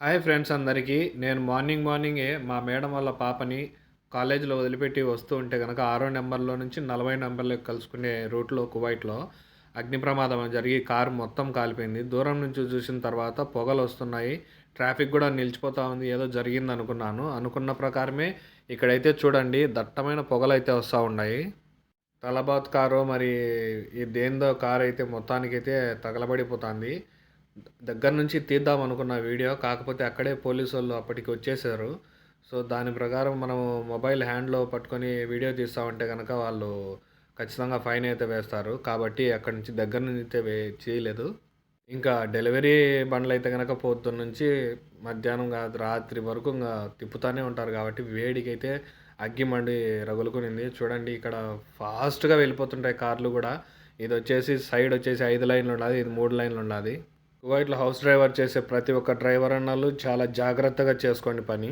Hi friends అందరికీ. నేను మార్నింగే మా మేడం వాళ్ళ పాపని కాలేజీలో వదిలిపెట్టి వస్తూ ఉంటే గనక 6 నంబర్‌లో నుంచి 40 నంబర్‌లోకి కలుసుకునే రూట్‌లో కువైట్‌లో అగ్ని ప్రమాదం జరిగి కారు మొత్తం కాలిపోయింది. దూరం నుంచి చూసిన తర్వాత పొగలొస్తున్నాయి. ట్రాఫిక్ గూడా నిలిచిపోతా ఉంది. ఏదో జరిగిందనుకున్నాను. అనుకున్న ప్రకారమే ఇక్కడైతే చూడండి దట్టమైన పొగలైతే వస్తా ఉన్నాయి. తలబాత్ కారో మరి ఈ దేనిదో కారైతే మొత్తానికైతే తగలబడిపోతాంది. దగ్గర నుంచి తీద్దామనుకున్న వీడియో. కాకపోతే అక్కడే పోలీసోళ్ళు అప్పటికి వచ్చేసారు. సో, దాని ప్రకారం మనము మొబైల్ హ్యాండ్‌లో పట్టుకొని వీడియో తీస్తామంటే గనక వాళ్ళు ఖచ్చితంగా ఫైన్ అయితే వేస్తారు. కాబట్టి అక్కడి నుంచి దగ్గర నుంచి అయితే చేయలేదు. ఇంకా డెలివరీ బండ్లయితే గనక పొద్దున్నుంచి మధ్యాహ్నం కాదు రాత్రి వరకు తిప్పుతానే ఉంటారు కాబట్టి వేడికైతే అగ్గి మండి రగులుకునింది. చూడండి ఇక్కడ ఫాస్ట్‌గా వెళ్ళిపోతుంటాయి కార్లు గూడా. ఇదొచ్చేసి సైడొచ్చేసి 5 లైన్లున్నాది. ఇది 3 లైన్లున్నాది. కువైట్‌లో హౌస్ డ్రైవర్ చేసే ప్రతి ఒక్క డ్రైవర్ అన్నోళ్ళు చాలా జాగ్రత్తగా చేసుకోండి పని.